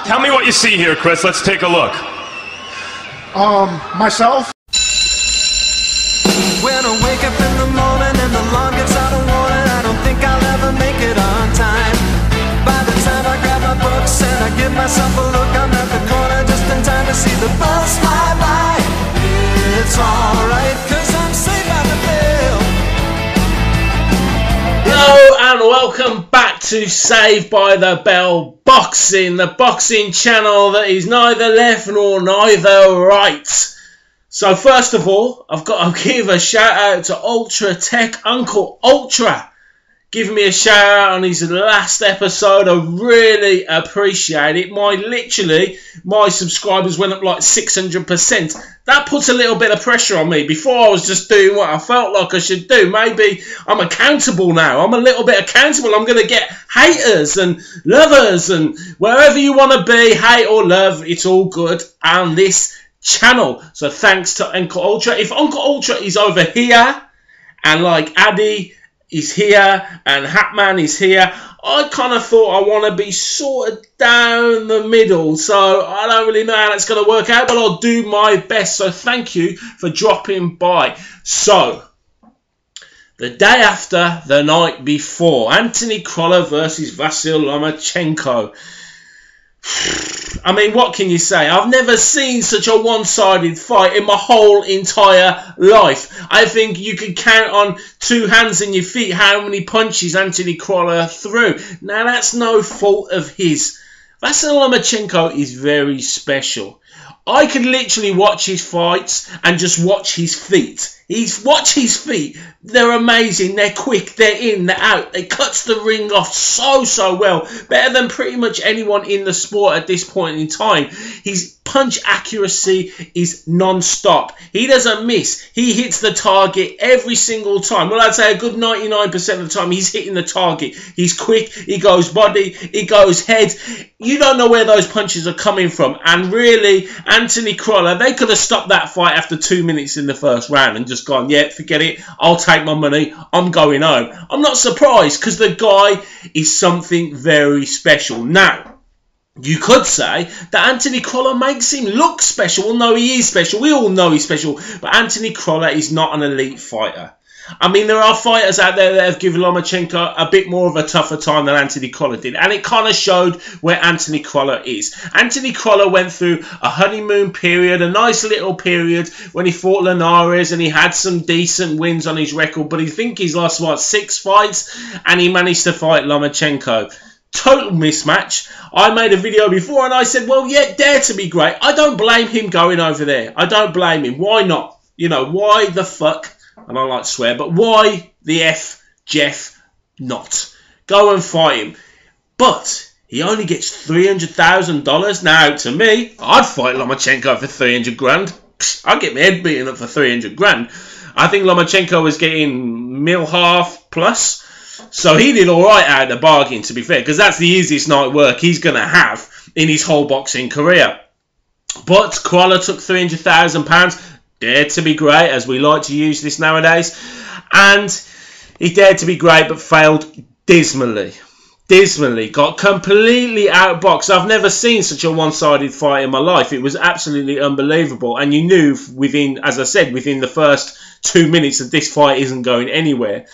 Tell me what you see here, Chris. Let's take a look. Myself? When I wake up in the morning and the alarm gets out of warning, I don't think I'll ever make it on time. By the time I grab my books and I give myself a look, I'm at the corner just in time to see the bus fly by. It's alright, cause I'm safe out the bill. Hello and welcome back to Saved by the Bell Boxing, the boxing channel that is neither left nor neither right. So first of all, I've got to give a shout out to Ultra Tech Uncle Ultra, giving me a shout out on his last episode. I really appreciate it. My subscribers went up like 600%. That puts a little bit of pressure on me. Before I was just doing what I felt like I should do. Maybe I'm accountable now. I'm a little bit accountable. I'm going to get haters and lovers and wherever you want to be, hate or love, it's all good on this channel. So thanks to Uncle Ultra. If Uncle Ultra is over here and like Addy is here and Hatman is here, I kind of thought I want to be sort of down the middle. So I don't really know how that's going to work out, but I'll do my best. So thank you for dropping by. So the day after, the night before, Anthony Crolla versus Vasyl Lomachenko. I mean, what can you say? I've never seen such a one-sided fight in my whole entire life. I think you could count on two hands and your feet how many punches Anthony Crolla threw. Now, that's no fault of his. Vasyl Lomachenko is very special. I could literally watch his fights and just watch his feet. Watch his feet. They're amazing. They're quick. They're in. They're out. They cuts the ring off so well. Better than pretty much anyone in the sport at this point in time. His punch accuracy is non-stop. He doesn't miss. He hits the target every single time. Well, I'd say a good 99% of the time he's hitting the target. He's quick. He goes body. He goes head. You don't know where those punches are coming from. And really, Anthony Crolla, they could have stopped that fight after 2 minutes in the first round and just gone, yeah, forget it. I'll take my money. I'm going home. I'm not surprised because the guy is something very special. Now, you could say that Anthony Crolla makes him look special. Well, no, he is special. We all know he's special. But Anthony Crolla is not an elite fighter. I mean, there are fighters out there that have given Lomachenko a bit more of a tougher time than Anthony Crolla did. And it kind of showed where Anthony Crolla is. Anthony Crolla went through a honeymoon period, a nice little period when he fought Linares and he had some decent wins on his record. But I think he's lost, what, 6 fights? And he managed to fight Lomachenko. Total mismatch. I made a video before and I said, well, yeah, dare to be great. I don't blame him going over there. I don't blame him. Why not? You know, why the fuck? And I like to swear, but why the F, Jeff, not? Go and fight him. But he only gets $300,000. Now, to me, I'd fight Lomachenko for 300 grand. I'd get my head beaten up for 300 grand. I think Lomachenko was getting $1.5 plus. So he did all right out of the bargain, to be fair, because that's the easiest night work he's going to have in his whole boxing career. But Crolla took £300,000. Dared to be great, as we like to use this nowadays. And he dared to be great, but failed dismally. Dismally. Got completely outboxed. I've never seen such a one-sided fight in my life. It was absolutely unbelievable. And you knew within, as I said, within the first 2 minutes that this fight isn't going anywhere.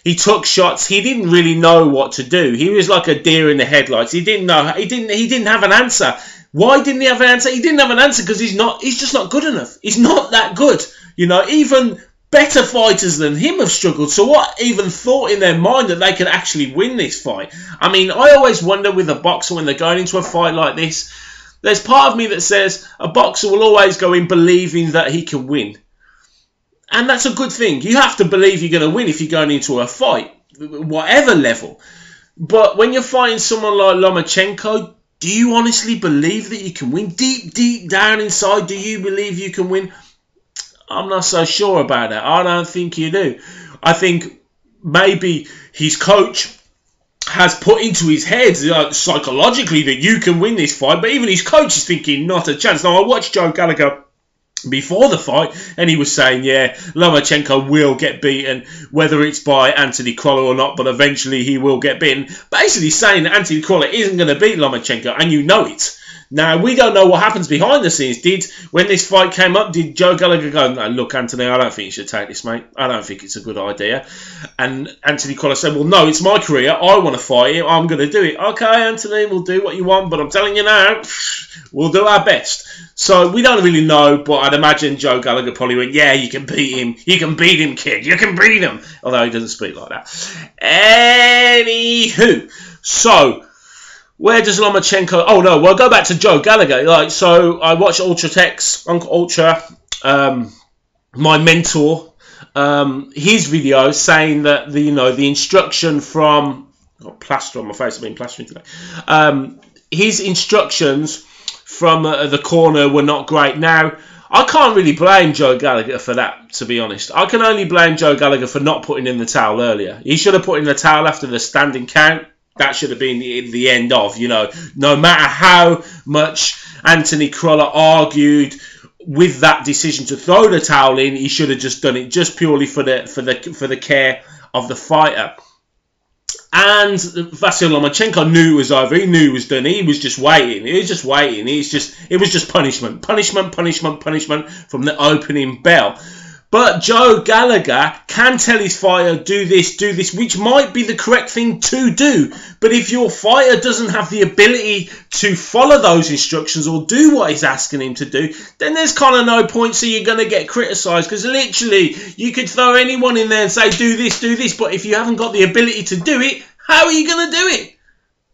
He took shots. He didn't really know what to do. He was like a deer in the headlights. He didn't know. He didn't have an answer. Why didn't he have an answer? He didn't have an answer because he's just not good enough. He's not that good. You know, even better fighters than him have struggled. So what even thought in their mind that they could actually win this fight? I mean, I always wonder with a boxer when they're going into a fight like this, there's part of me that says a boxer will always go in believing that he can win. And that's a good thing. You have to believe you're going to win if you're going into a fight, whatever level. But when you're fighting someone like Lomachenko, do you honestly believe that you can win? Deep down inside, do you believe you can win? I'm not so sure about that. I don't think you do. I think maybe his coach has put into his head psychologically that you can win this fight, but even his coach is thinking not a chance. Now, I watched Joe Gallagher before the fight, and he was saying, yeah, Lomachenko will get beaten, whether it's by Anthony Crolla or not, but eventually he will get beaten. Basically saying that Anthony Crolla isn't going to beat Lomachenko, and you know it. Now, we don't know what happens behind the scenes. When this fight came up, did Joe Gallagher go, no, look, Anthony, I don't think you should take this, mate. I don't think it's a good idea. And Anthony Crolla said, well, no, it's my career. I want to fight him. I'm going to do it. Okay, Anthony, we'll do what you want, but I'm telling you now, we'll do our best. So we don't really know, but I'd imagine Joe Gallagher probably went, yeah, you can beat him. You can beat him, kid. You can beat him. Although he doesn't speak like that. Anywho, so where does Lomachenko... Oh, no, well, go back to Joe Gallagher. So I watched Ultra Tex, Uncle Ultra, my mentor, his video saying that the instruction from... I've got plaster on my face. I've been plastering today. His instructions from the corner were not great. Now, I can't really blame Joe Gallagher for that, to be honest. I can only blame Joe Gallagher for not putting in the towel earlier. He should have put in the towel after the standing count. That should have been the end of, no matter how much Anthony Crolla argued with that decision to throw the towel in, he should have just done it just purely for the care of the fighter. And Vasyl Lomachenko knew it was over. He knew it was done. He was just waiting. It was just punishment from the opening bell. But Joe Gallagher can tell his fighter, do this, which might be the correct thing to do. But if your fighter doesn't have the ability to follow those instructions or do what he's asking him to do, then there's kind of no point, so you're going to get criticised. Because literally, you could throw anyone in there and say, do this, but if you haven't got the ability to do it, how are you going to do it?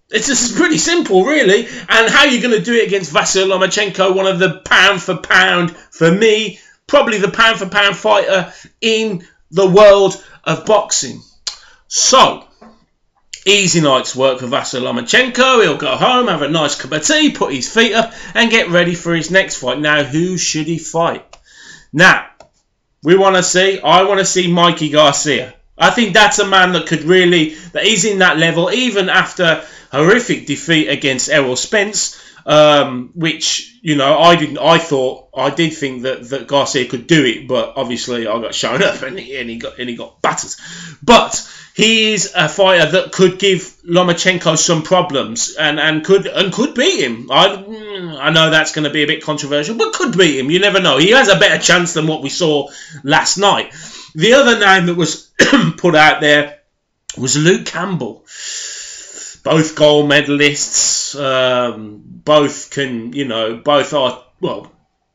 It's just pretty simple, really. And how are you going to do it against Vasyl Lomachenko, one of the pound for pound, for me, probably the pound-for-pound fighter in the world of boxing. So, easy night's work for Vasyl Lomachenko. He'll go home, have a nice cup of tea, put his feet up, and get ready for his next fight. Now, who should he fight? Now, I want to see Mikey Garcia. I think that's a man that that is in that level, even after horrific defeat against Errol Spence. Which, I did think that Garcia could do it, but obviously I got shown up and he got battered. But he is a fighter that could give Lomachenko some problems and could beat him. I know that's going to be a bit controversial, but could beat him. You never know. He has a better chance than what we saw last night. The other name that was put out there was Luke Campbell. Both gold medalists, both are, well,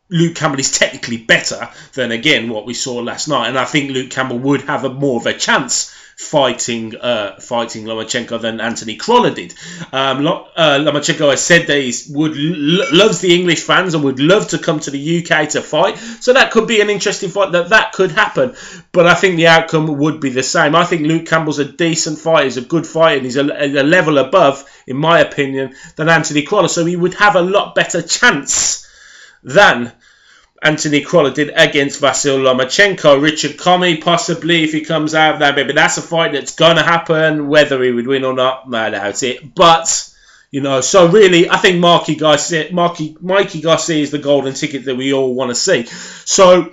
Luke Campbell is technically better than, again, what we saw last night. And I think Luke Campbell would have more of a chance fighting Lomachenko than Anthony Crolla did. Lomachenko has said that he loves the English fans and would love to come to the UK to fight. So that could be an interesting fight. That could happen. But I think the outcome would be the same. I think Luke Campbell's a decent fighter. He's a good fighter. And he's a level above, in my opinion, than Anthony Crolla. So he would have a lot better chance than Anthony Crolla did against Vasyl Lomachenko. Richard Comey, possibly, if he comes out of that. But that's a fight that's going to happen. Whether he would win or not, I doubt it. But, so really, I think Mikey Garcia is the golden ticket that we all want to see. So,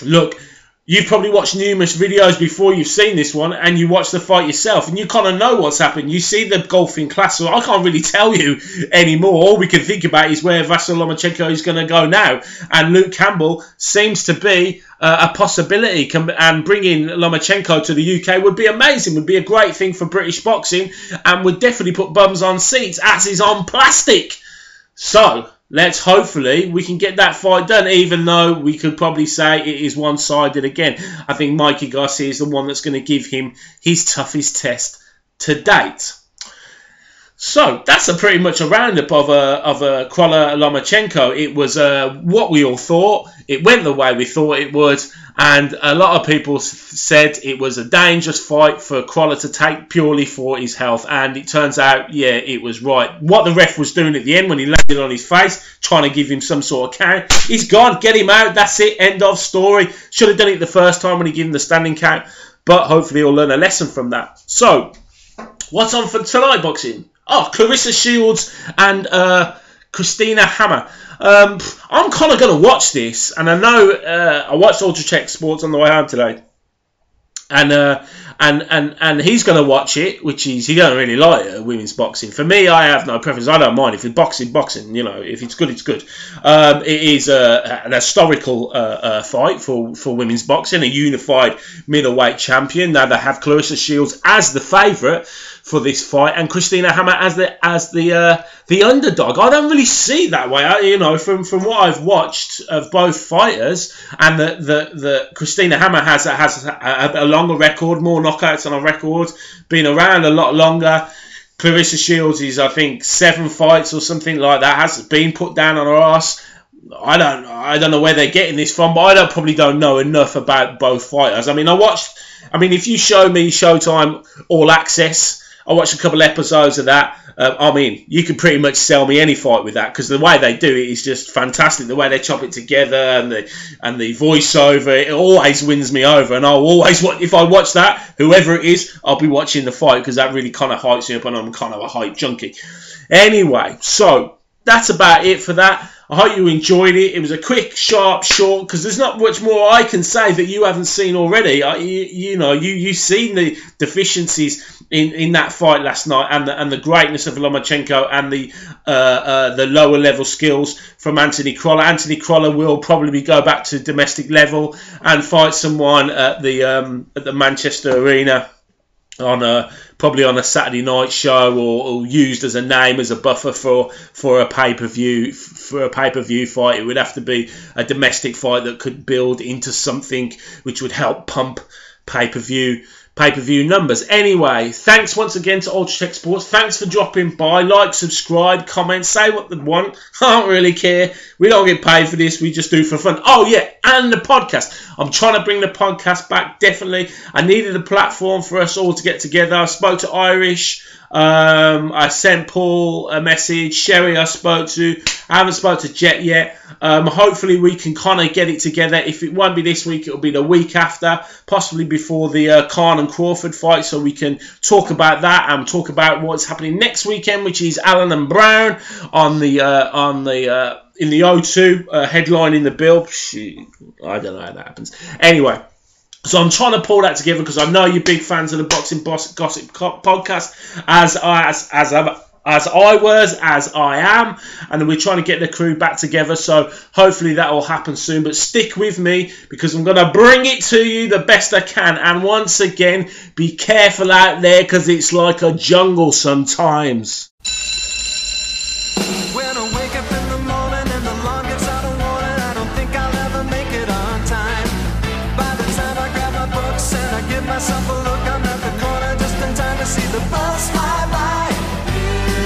look, you've probably watched numerous videos before you've seen this one, and you watch the fight yourself, and you kind of know what's happened. You see the golfing class, so I can't really tell you anymore. All we can think about is where Vasyl Lomachenko is going to go now. And Luke Campbell seems to be a possibility, and bringing Lomachenko to the UK would be amazing, would be a great thing for British boxing, and would definitely put bums on seats, as is on plastic. So, hopefully we can get that fight done, even though we could probably say it is one-sided again. I think Mikey Garcia is the one that's going to give him his toughest test to date. So that's pretty much a roundup of a Crolla Lomachenko. It was what we all thought. It went the way we thought it would. And a lot of people said it was a dangerous fight for Crolla to take purely for his health. And it turns out, yeah, it was right. What the ref was doing at the end when he landed on his face, trying to give him some sort of count, he's gone. Get him out. That's it. End of story. Should have done it the first time when he gave him the standing count. But hopefully he'll learn a lesson from that. So, what's on for tonight, boxing? Oh, Clarissa Shields and Christina Hammer. I'm kind of going to watch this, and I know I watched Ultra Check Sports on the way home today, and and he's going to watch it, which is, he don't really like women's boxing. For me, I have no preference. I don't mind if it's boxing. You know, if it's good, it's good. It is an historical fight for women's boxing, a unified middleweight champion. Now they have Clarissa Shields as the favourite for this fight, and Christina Hammer as the underdog. I don't really see it that way. You know, from what I've watched of both fighters, and the Christina Hammer has a longer record, more knockouts on a record, been around a lot longer. Clarissa Shields is, I think, 7 fights or something like that, has been put down on her ass. I don't know where they're getting this from, but I probably don't know enough about both fighters. I mean, if you show me Showtime All Access, I watched a couple episodes of that. I mean, you can pretty much sell me any fight with that, because the way they do it is just fantastic. The way they chop it together and the voiceover, it always wins me over. And I'll always watch, if I watch that, whoever it is, I'll be watching the fight, because that really kind of hypes me up, and I'm kind of a hype junkie. Anyway, so that's about it for that. I hope you enjoyed it. It was a quick, sharp, short, because there's not much more I can say that you haven't seen already. You've seen the deficiencies in that fight last night, and the greatness of Lomachenko, and the lower level skills from Anthony Crolla. Anthony Crolla will probably go back to domestic level and fight someone at the Manchester Arena probably on a Saturday night show, or used as a name, as a buffer for a pay-per-view fight. It would have to be a domestic fight that could build into something which would help pump pay-per-view numbers. Anyway, thanks once again to Ultratech Sports. Thanks for dropping by. Like, subscribe, comment, say what they want. I don't really care. We don't get paid for this. We just do it for fun. Oh yeah, and the podcast. I'm trying to bring the podcast back, definitely. I needed a platform for us all to get together. I spoke to Irish. I sent Paul a message. Sherry I spoke to. I haven't spoke to Jet yet. Hopefully we can kind of get it together. If it won't be this week, it'll be the week after, possibly before the Khan and Crawford fight, so we can talk about that and talk about what's happening next weekend, which is Allen and Brown in the O2, headlining the bill. I don't know how that happens. Anyway, so I'm trying to pull that together, because I know you're big fans of the Boxing Gossip podcast, as I am, and we're trying to get the crew back together, so hopefully that will happen soon. But stick with me, because I'm going to bring it to you the best I can. And once again, be careful out there, because it's like a jungle sometimes. When I wake up in the morning and the alarm gets out of warning, I don't think I'll ever make it on time. By the time I grab my books and I give myself a look, I'm at the corner just in time to see the bus fly by.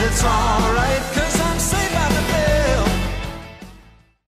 It's alright.